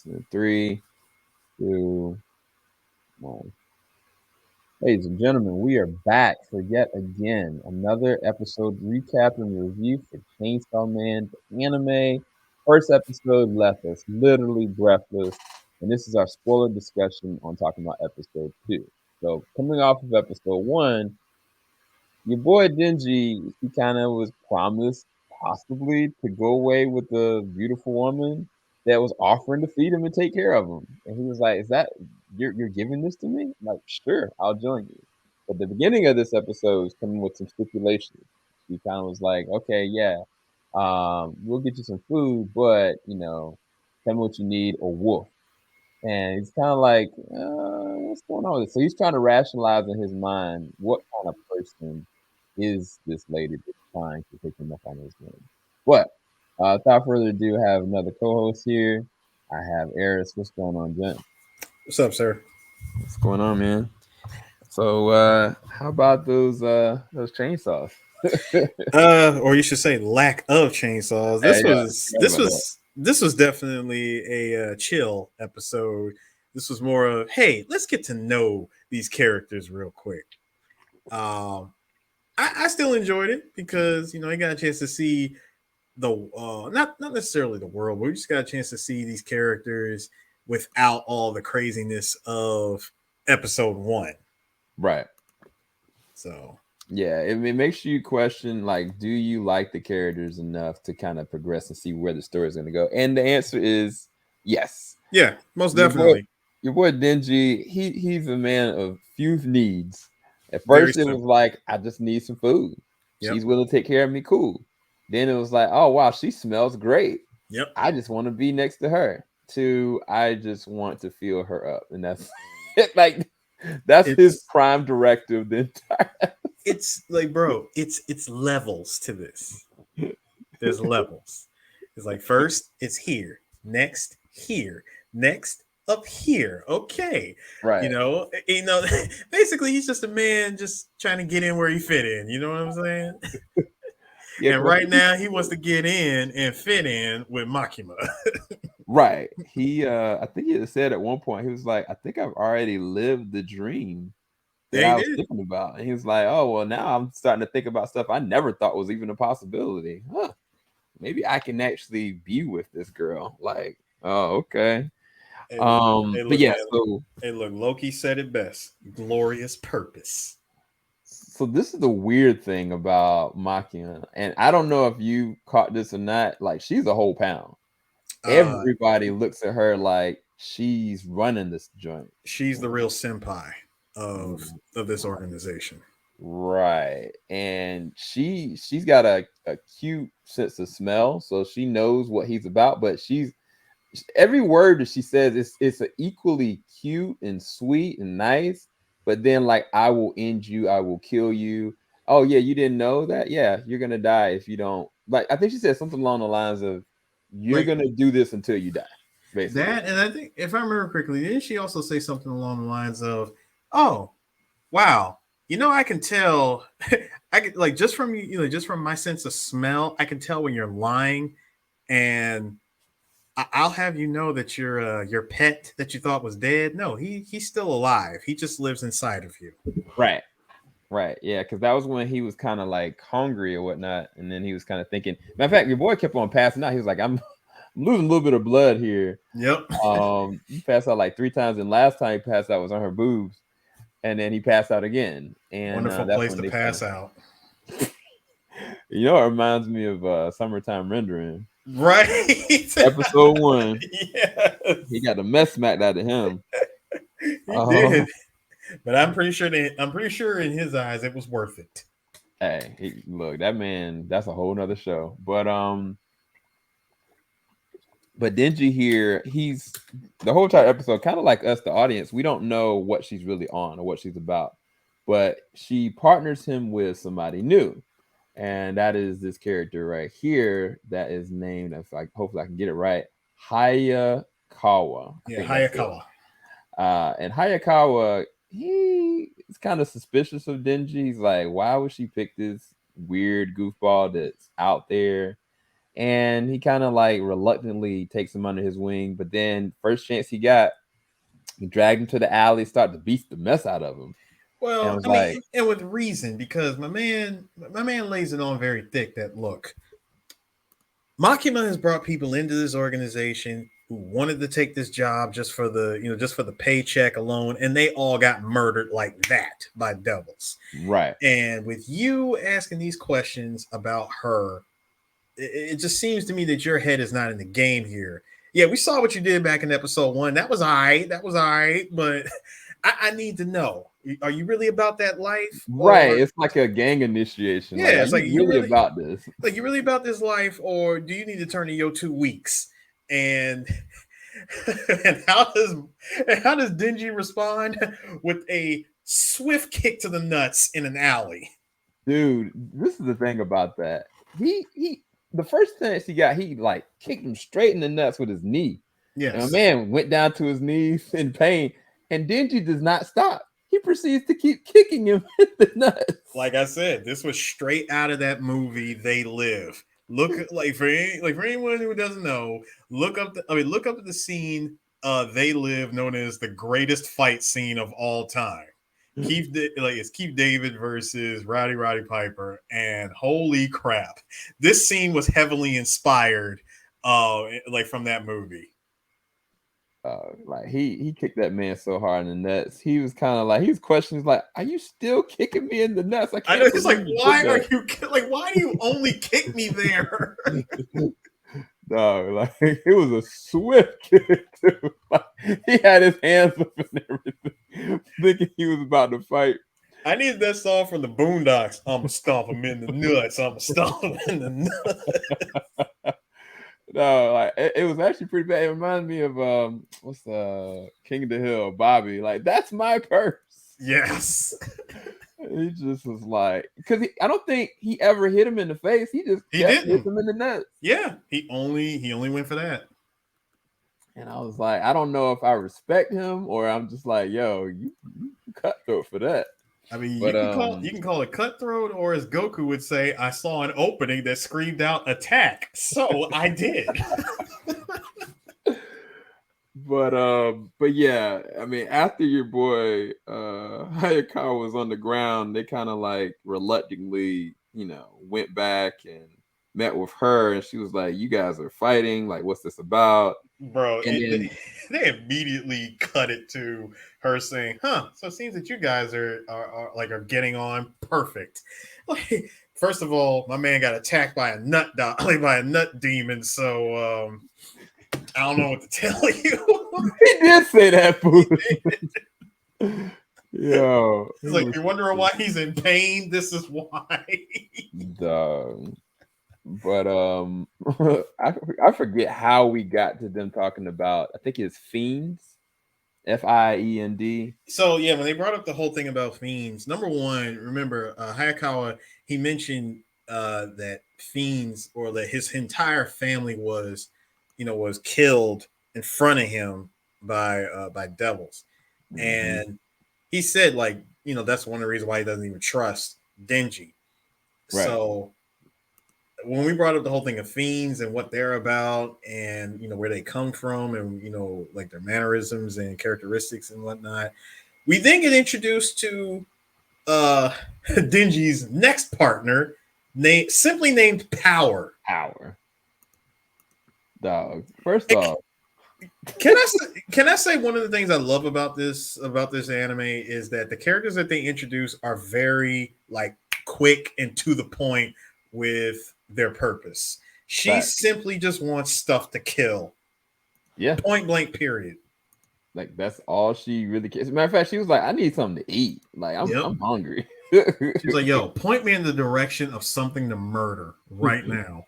In 3, 2, 1. Ladies and gentlemen, we are back for yet again another episode recap and review for Chainsaw Man, the anime. First episode left us literally breathless, and this is our spoiler discussion on talking about episode 2. So, coming off of episode 1, your boy Denji, he kind of was promised possibly to go away with the beautiful woman that was offering to feed him and take care of him. And he was like, "Is that you're giving this to me?" I'm like, "Sure, I'll join you." But the beginning of this episode is coming with some stipulations. He kind of was like, "Okay, yeah, we'll get you some food, but tell me what you need or wolf." And he's kind of like, what's going on with this? So he's trying to rationalize in his mind what kind of person is this lady that's trying to pick him up on his whim. But without further ado, I have another co-host here. I have Eris. What's going on, Jen? What's up, sir? What's going on, man? So how about those chainsaws? Or you should say lack of chainsaws. Yeah, This yeah, was forgot this about that. was this was definitely a chill episode. This was more of, hey, let's get to know these characters real quick. Um, I still enjoyed it because I got a chance to see the not necessarily the world, but we just got a chance to see these characters without all the craziness of episode 1. Right. So Yeah, it makes you question, like, do you like the characters enough to kind of progress and see where the story is going to go? And the answer is yes. yeah, most Your boy, definitely. your boy Denji, he's a man of few needs. At Very first, it was simple. like, I just need some food. Yep. She's willing to take care of me, cool. Then it was like, oh wow, she smells great. Yep. I just want to be next to her. To I just want to feel her up, and that's it. Like that's his It's prime directive. The entire it's like, bro, it's levels to this. There's levels. It's like, first it's here, next here, next up here. Okay. right. Basically he's just a man just trying to get in where he fit in. You know what I'm saying? Yeah, And because I right think he, now he wants to get in and fit in with Makima. right. I think he had said at one point he was like, I think I've already lived the dream that Yeah, he I was did. thinking about. And he was like, oh, well, now I'm starting to think about stuff I never thought was even a possibility. Huh. Maybe I can actually be with this girl. Like, oh, okay. Hey look, hey But look, yeah, man. so Hey look, Loki said it best. Glorious purpose. so this is the weird thing about Machina. And I don't know if you caught this or not. Like, she's a whole pound. Uh Everybody looks at her like she's running this joint. she's the real senpai of this organization. Right. And she's got a cute sense of smell, so she knows what he's about, but every word that she says it's a equally cute and sweet and nice, but then like I will end you, I will kill you. Oh yeah, you didn't know that? Yeah, you're gonna die if you don't. Like I think she said something along the lines of you're Like gonna do this until you die, basically. that, and I think if I remember correctly, didn't she also say something along the lines of, "Oh, wow, I can tell, I can, like, just from just from my sense of smell, I can tell when you're lying, and I'll have you know that your pet that you thought was dead, no, he's still alive. He just lives inside of you." Right. Right. Yeah, because that was when he was kind of like hungry or whatnot, and then he was kind of thinking. Matter of fact, your boy kept on passing out. He was like, I'm losing a little bit of blood here. Yep. He passed out like 3 times, and last time he passed out was on her boobs, and then he passed out again, and Wonderful that's place when to they kind pass of, out. it reminds me of summertime rendering Right. episode 1. He Yes, got the mess smacked out of him. he Oh, did. But I'm pretty sure in his eyes it was worth it. hey, look, that man, that's a whole nother show. But Denji here, he's the whole entire episode, kind of like us, the audience. We don't know what she's really on or what she's about, but she partners him with somebody new, and that is this character right here that is named. If I hopefully I can get it right, Hayakawa. I Yeah, think that's it. Hayakawa. And Hayakawa, he is kind of suspicious of Denji. He's like, why would she pick this weird goofball that's out there? and he kind of like reluctantly takes him under his wing. But then, first chance he got, he dragged him to the alley, started to beat the mess out of him, and Well, was I mean, like, and with reason, because my man lays it on very thick that look, Makima has brought people into this organization who wanted to take this job just for the paycheck alone, and they all got murdered like that by devils. right, And with you asking these questions about her, it just seems to me that your head is not in the game here. Yeah, we saw what you did back in episode 1. That was all right. That was all right. But I need to know: are you really about that life, right. or It's like a gang initiation. Like, yeah, are it's you like really about this? you really about this life, or do you need to turn in your 2 weeks? And and how does Denji respond with a swift kick to the nuts in an alley? Dude, this is the thing about that. He the first chance he got, he like kicked him straight in the nuts with his knee. And my Yes. man went down to his knees in pain. And Denji does not stop. He proceeds to keep kicking him in the nuts. Like I said, this was straight out of that movie They Live. Look for anyone who doesn't know, look up the scene They Live, known as the greatest fight scene of all time. It's Keith David versus Roddy Piper, and holy crap, this scene was heavily inspired from that movie. Like he kicked that man so hard in the nuts. He was kind of like, he was questioning, like, "Are you still kicking me in the nuts? I I know can't he's like, believe you did why are that." you like? Why do you only kick me there? No, like it was a swift kick too. Like, he had his hands up and everything, thinking he was about to fight. I need that song from the Boondocks. I'ma stomp him in the nuts. I'ma stomp him in the nuts. No, like it was actually pretty bad. It reminded me of what's the King of the Hill, Bobby. Like, that's my purse. Yes, He just was like, because I don't think he ever hit him in the face. He just he kept hitting didn't. him in the nuts. Yeah, he only went for that. And I was like, I don't know if I respect him or I'm just like, yo, you cutthroat for that. I mean, But you can call it cutthroat, or as Goku would say, I saw an opening that screamed out attack, so I did. but yeah, I mean, after your boy Hayakawa was on the ground, they kind of like reluctantly, went back and met with her, and she was like, "You guys are fighting. Like, what's this about?" Bro, And then they immediately cut it to her saying, "Huh? So it seems that you guys are getting on perfect." Like, first of all, my man got attacked by a by a nut demon. So I don't know what to tell you. he did say that, He fool. did. Yo, It's he like, was you're wondering why he's in pain. This is why. dog. But I forget how we got to them talking about. I think it's fiends, Fiend. So yeah, when they brought up the whole thing about fiends, number one, remember Hayakawa, he mentioned that fiends, or that his entire family was killed in front of him by devils, Mm-hmm. and he said, like, that's one of the reasons why he doesn't even trust Denji. Right. So when we brought up the whole thing of fiends and what they're about, and where they come from, and like their mannerisms and characteristics and whatnot, we then get introduced to Denji's next partner, simply named Power. Power, dog. First off, Can I say one of the things I love about this anime is that the characters that they introduce are very like quick and to the point with their purpose. She fact. simply just wants stuff to kill. Yeah, Point blank, period. like that's all she really cares. As a matter of fact, she was like, "I need something to eat. Like, Yep. I'm hungry." She's like, yo, point me in the direction of something to murder right now.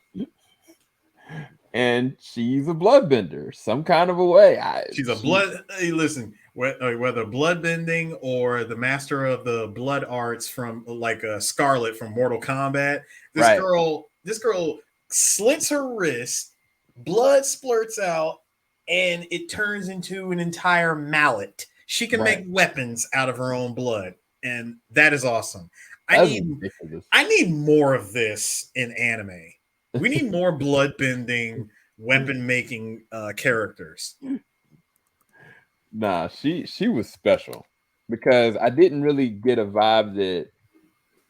And she's a bloodbender, some kind of a way. She's a blood. Hey, listen, whether bloodbending or the master of the blood arts from like Scarlet from Mortal Kombat, Right, this girl slits her wrist, blood splurts out, and it turns into an entire mallet. She can make right. weapons out of her own blood, and that is awesome. I That's need ridiculous. I need more of this in anime. We need more blood-bending, weapon-making characters. Nah, she was special because I didn't really get a vibe that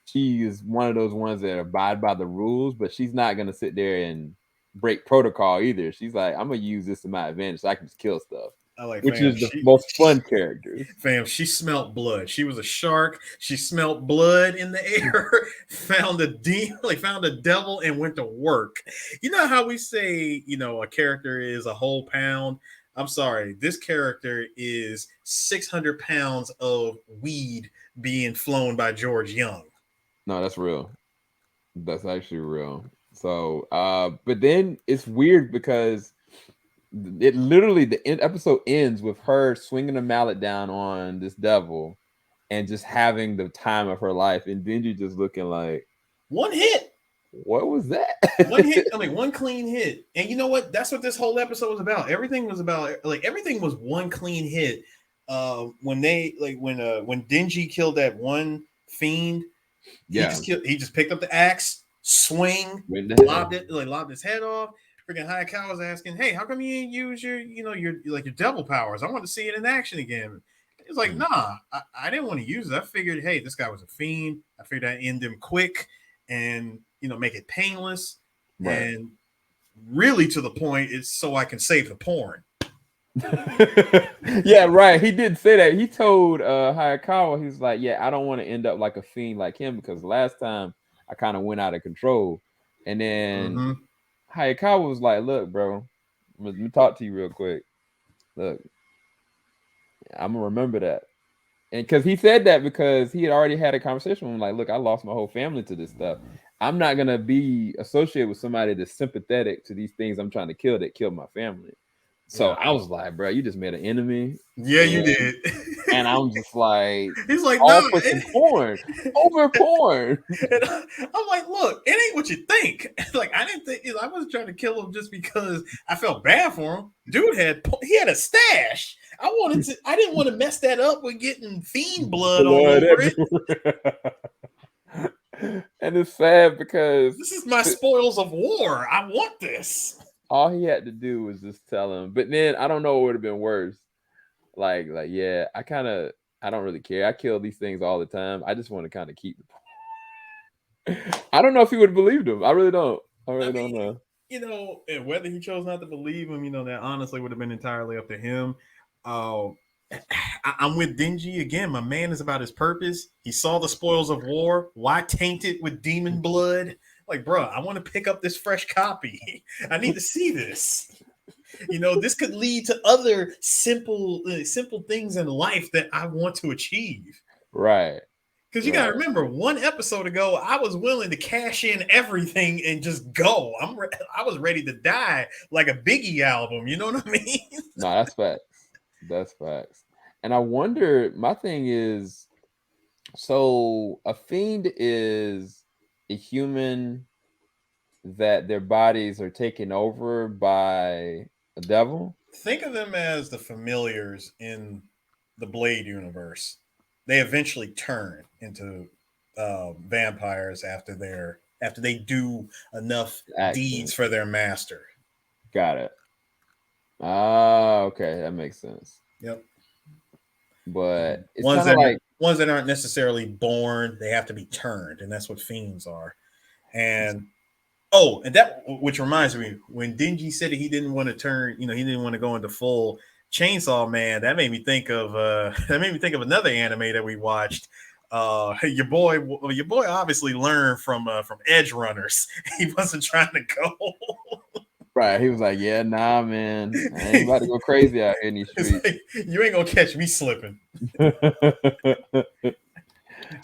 she is one of those ones that abide by the rules, but she's not gonna sit there and break protocol either. She's like, I'm gonna use this to my advantage so I can just kill stuff, I like, which fam. is the most fun characters. She smelt blood. She was a shark. She smelt blood in the air. Found a demon, like found a devil, and went to work. You know how we say, a character is a whole pound. I'm sorry. This character is 600 pounds of weed being flown by George Young. No, that's real. That's actually real. So, but then it's weird because it literally episode ends with her swinging a mallet down on this devil and just having the time of her life, and then you're just looking like, one hit. What was that? One hit, I mean, one clean hit. And you know what? That's what this whole episode was about. Everything was about, like, everything was one clean hit. When Denji killed that one fiend, Yeah, he just picked up the axe, swing, lobbed his head off. Freaking Hayakawa was asking, "Hey, how come you didn't use your devil powers? I want to see it in action again." It's like, nah, I didn't want to use it. I figured, hey, this guy was a fiend. I figured I'd end him quick and make it painless. Right. And really, to the point, it's so I can save the porn. Yeah, right. He did say that. He told Hayakawa, he's like, yeah, I don't want to end up like a fiend like him because last time I kind of went out of control. And then Hayakawa was like, look, bro, let me talk to you real quick. Look, I'm gonna remember that. And because he said that because he had already had a conversation with him, like, look, I lost my whole family to this stuff. I'm not gonna be associated with somebody that's sympathetic to these things I'm trying to kill that killed my family. So I was like, bro, you just made an enemy. Yeah, you did. And I'm just like, he's like, all for some porn, over porn. And I'm like, look, it ain't what you think. Like, I didn't think, I wasn't trying to kill him just because I felt bad for him. Dude had a stash. I didn't want to mess that up with getting fiend blood all over it. And it's sad because this is my spoils of war. I want this. All he had to do was just tell him. But then I don't know what would have been worse. Like, yeah, I don't really care. I kill these things all the time. I just want to kind of keep the I don't know if he would have believed him. I really don't. I really don't know. And whether he chose not to believe him, that honestly would have been entirely up to him. I'm with Denji again. My man is about his purpose. He saw the spoils of war. Why taint it with demon blood? Like, bro, I want to pick up this fresh copy. I need to see this. This could lead to other simple things in life that I want to achieve. Right. Because you got to remember, one episode ago, I was willing to cash in everything and just go. I was ready to die like a Biggie album. You know what I mean? No, that's facts. That's facts. And I wonder, my thing is, so a fiend is a human that their bodies are taken over by a devil? Think of them as the familiars in the Blade universe. They eventually turn into vampires after they do enough deeds for their master. Got it. Ah, okay, that makes sense. Yep. But it's ones that aren't necessarily born, they have to be turned, and that's what fiends are. And that, which reminds me, when Denji said that he didn't want to turn, he didn't want to go into full Chainsaw Man, that made me think of another anime that we watched. Your boy obviously learned from Edge Runners. He wasn't trying to go. Right, he was like, "Yeah, nah, man, I ain't about to go crazy out here in these streets. Like, you ain't gonna catch me slipping."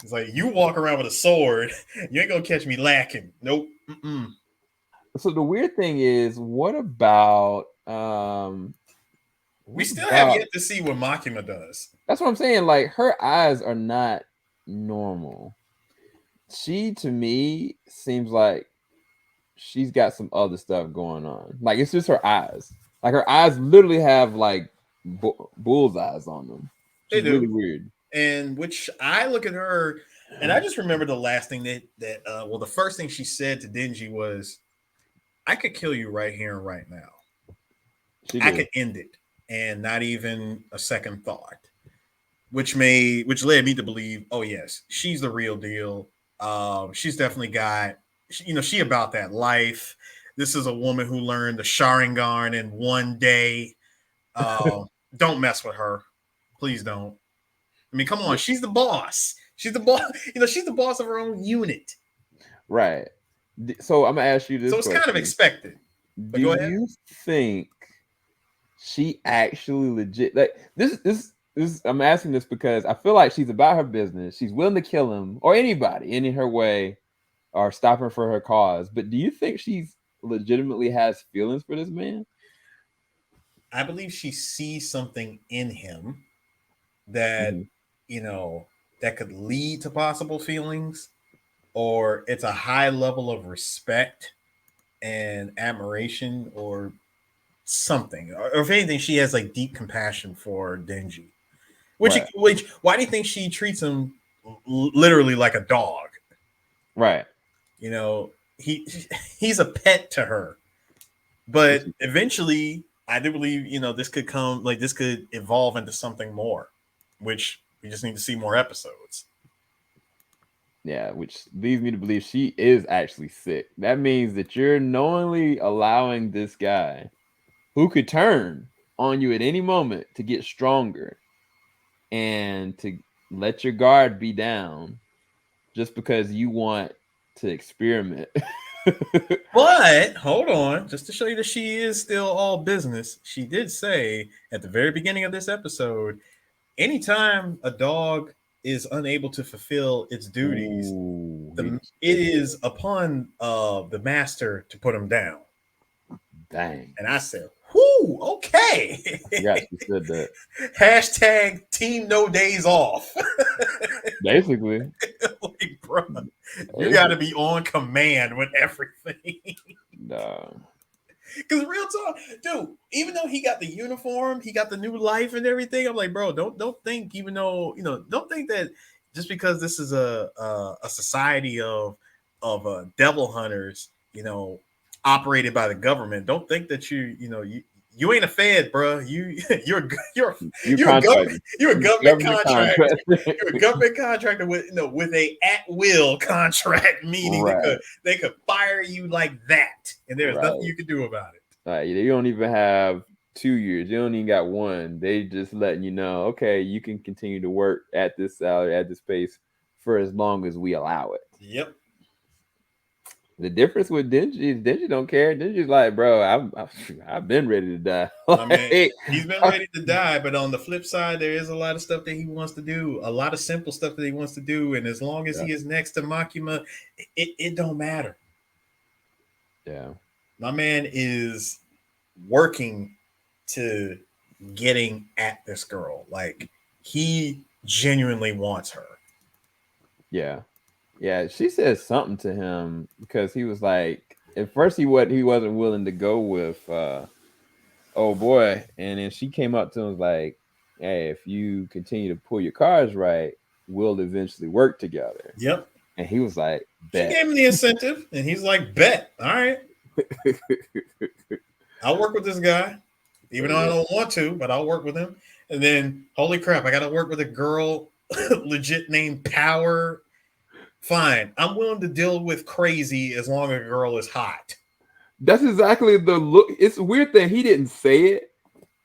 It's like, you walk around with a sword, you ain't gonna catch me lacking. Nope. Mm-mm. So the weird thing is, what about we still have yet to see what Makima does. That's what I'm saying. Like, her eyes are not normal. She, to me, seems like she's got some other stuff going on. Like, it's just her eyes. Like, her eyes literally have like bull's eyes on them. They do. Really weird. And which I look at her, and I just remember the last thing the first thing she said to Denji was, I could kill you right here and right now. She I could did. end it and not even a second thought, which led me to believe, oh yes, she's the real deal. She's definitely got, she about that life. This is a woman who learned the Sharingan in one day. Don't mess with her, please don't. I mean, come on, she's the boss. She's the boss. She's the boss of her own unit. Right. So I'm gonna ask you So this it's kind of question: expected. do But go ahead. you think she actually legit like this? I'm asking this because I feel like she's about her business. She's willing to kill him or anybody in her way or stop her for her cause. But do you think she's legitimately has feelings for this man? I believe she sees something in him that Hmm. you know that could lead to possible feelings, or it's a high level of respect and admiration, or something, or if anything, she has like deep compassion for Denji. Right. Which why do you think she treats him literally like a dog? Right. You know, he he's a pet to her. But eventually, I do believe this could come, like this could evolve into something more, which we just need to see more episodes. Yeah, which leads me to believe she is actually sick. That means that you're knowingly allowing this guy who could turn on you at any moment to get stronger and to let your guard be down just because you want to experiment. But hold on, just to show you that she is still all business, she did say at the very beginning of this episode, anytime a dog is unable to fulfill its duties, Ooh, it is upon the master to put him down. dang. And I said, "Whoo, okay." I forgot she said that. Hashtag team no days off. Basically. Like, bro, you got to Basically. be on command with everything. No. Because real talk, dude, even though he got the uniform, he got the new life and everything, I'm like, bro, don't think, even though don't think that just because this is a society of devil hunters, operated by the government, don't think that you ain't a fed, bro. You're you're You you're a contracted. government you're a You government government contract. contract. You're a government contractor with a at will contract, meaning Right. they could fire you like that, and there's nothing Right. you can do about it. Right. You don't even have 2 years. You don't even got one. They just letting you know, okay, you can continue to work at this salary, at this pace for as long as we allow it. Yep. The difference with Denji is Denji don't care. Denji's like, bro, I've been ready to die. I mean, Like, he's been ready to die, but on the flip side, there is a lot of stuff that he wants to do, a lot of simple stuff that he wants to do, and as long as yeah, he is next to Makima, it don't matter. yeah, My man is working to getting at this girl. Like, he genuinely wants her. yeah, yeah. She said something to him because he was like, at first he wasn't willing to go with oh boy, and then she came up to him and was like, hey, if you continue to pull your cards right, we'll eventually work together. Yep. And he was like, She bet. gave him the incentive, and he's like, bet. All right. I'll work with this guy, So even though I yeah, don't want to, but I'll work with him. And then, holy crap, I got to work with a girl legit named Power. Fine. I'm willing to deal with crazy as long as a girl is hot. that's exactly the look. It's weird that he didn't say it.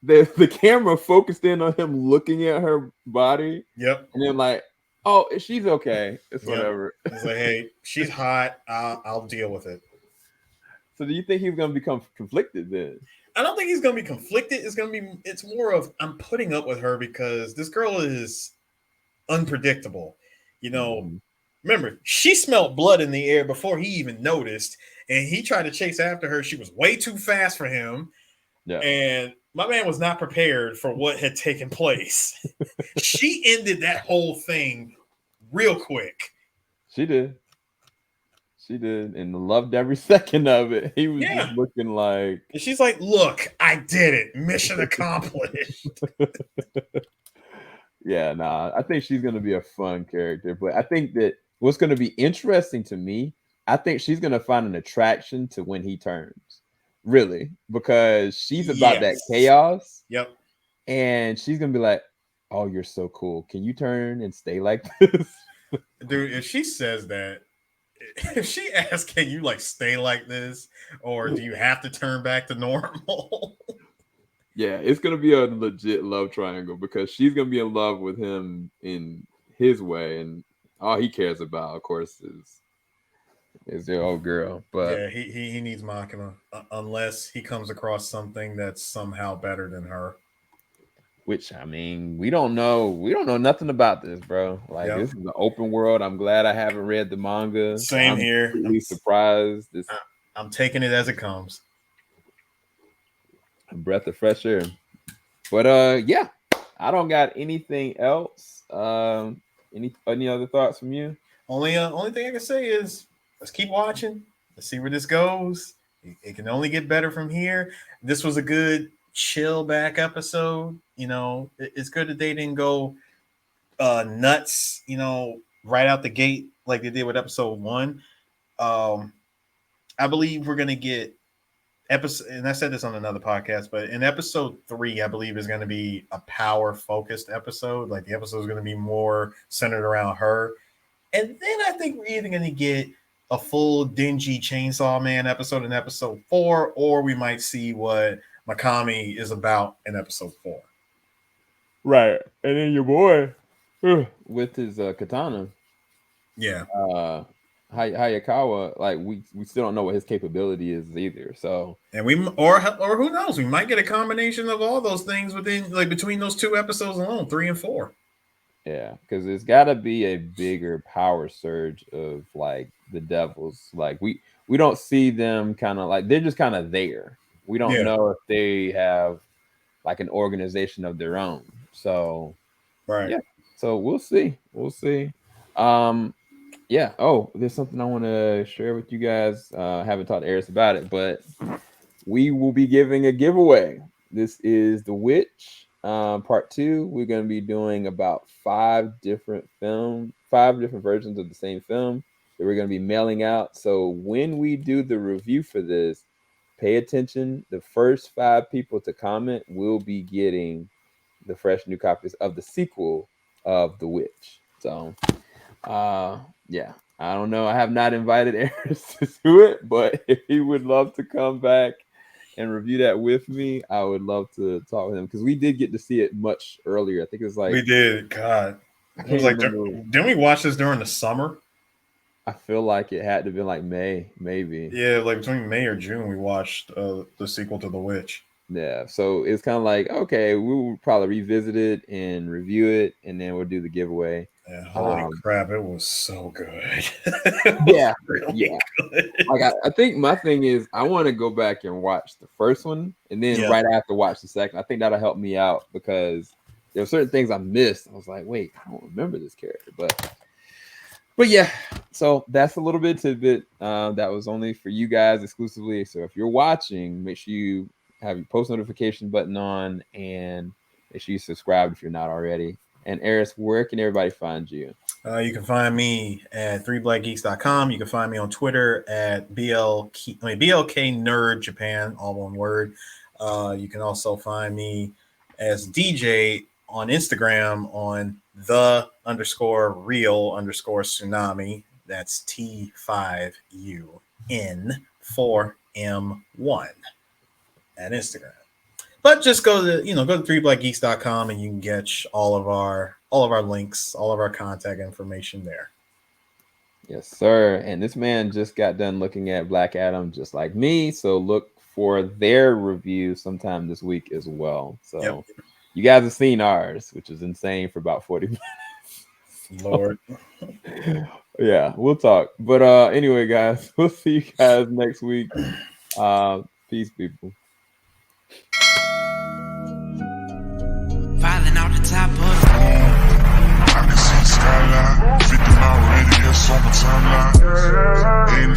The camera focused in on him looking at her body, Yep. and then like, oh, she's okay. It's Yep. whatever. He's like, hey, she's hot. I'll deal with it. So do you think he's gonna become conflicted then? I don't think he's going to be conflicted. It's more of, I'm putting up with her because this girl is unpredictable. You know, Mm-hmm. remember, she smelled blood in the air before he even noticed, and he tried to chase after her. She was way too fast for him, Yeah, and my man was not prepared for what had taken place. She ended that whole thing real quick. she did. She did, and loved every second of it. He was just Yeah. looking like, And she's like, look, I did it. Mission accomplished. yeah, nah. I think she's gonna be a fun character, but I think that what's gonna be interesting to me, I think she's gonna find an attraction to when he turns. really, because she's about that chaos. Yep. And she's gonna be like, "Oh, you're so cool. Can you turn and stay like this?" Dude, if she says that, if she asks, "Can you like stay like this, or do you have to turn back to normal?" Yeah, it's gonna be a legit love triangle because she's gonna be in love with him in his way, and all he cares about, of course, is their old girl. But Yeah, he needs Makima unless he comes across something that's somehow better than her. which I mean, we don't know. We don't know nothing about this, bro. Like Yep. this is an open world. I'm glad I haven't read the manga, so Same I'm here. completely surprised. This I'm taking it as it comes. a breath of fresh air. But yeah, I don't got anything else. Any other thoughts from you? Only thing I can say is let's keep watching. Let's see where this goes. It can only get better from here. This was a good chill back episode. It's good that they didn't go nuts. Right out the gate like they did with episode 1. I believe we're gonna get episode, and I said this on another podcast, but in episode 3, I believe is going to be a power focused episode. Like the episode is going to be more centered around her, and then I think we're either going to get a full dingy Chainsaw Man episode in episode 4, or we might see what Makami is about in episode 4. Right, and then your boy with his katana. Yeah. Hayakawa, like we still don't know what his capability is either. So, and we or who knows, we might get a combination of all those things within like between those 2 episodes alone, 3 and 4. Yeah, because there's got to be a bigger power surge of like the devils. Like we don't see them kind of like they're just kind of there. We don't know if they have like an organization of their own. So, right. Yeah. So we'll see. We'll see. Yeah. Oh, there's something I want to share with you guys. I haven't talked to Eris about it, but we will be giving a giveaway. This is The Witch, part 2. We're going to be doing about 5 different versions of the same film that we're going to be mailing out. So when we do the review for this, pay attention. The first 5 people to comment will be getting the fresh new copies of the sequel of The Witch. So, yeah, I don't know. I have not invited Eris to do it, but if he would love to come back and review that with me, I would love to talk with him because we did get to see it much earlier. I think it was like we did. God, I can't remember. Didn't we watch this during the summer? I feel like it had to be like May, maybe. Yeah, like between May or June, we watched the sequel to The Witch. Yeah, so it's kind of like, okay, we will probably revisit it and review it, and then we'll do the giveaway. Yeah, holy crap, it was so good. Yeah, really good. Like I think my thing is I want to go back and watch the first one, and then right after watch the second. I think that'll help me out because there were certain things I missed. I was like, wait, I don't remember this character, but yeah, so that's a little bit tidbit. That was only for you guys exclusively. So if you're watching, make sure you have your post notification button on and make sure you subscribe if you're not already. And Eris, where can everybody find you? You can find me at 3blackgeeks.com. You can find me on Twitter at BLK Nerd Japan, all one word. You can also find me as DJ on Instagram on the_real_tsunami. That's T5UN4M1 at Instagram. But just go to 3blackgeeks.com and you can get all of our links, all of our contact information there. Yes, sir. And this man just got done looking at Black Adam just like me. So look for their review sometime this week as well. So you guys have seen ours, which is insane for about 40 minutes. Lord. Yeah, we'll talk. But anyway, guys, we'll see you guys next week. Peace, people. Filing out the top of the I can see the skyline, 50 mile radius on my timeline.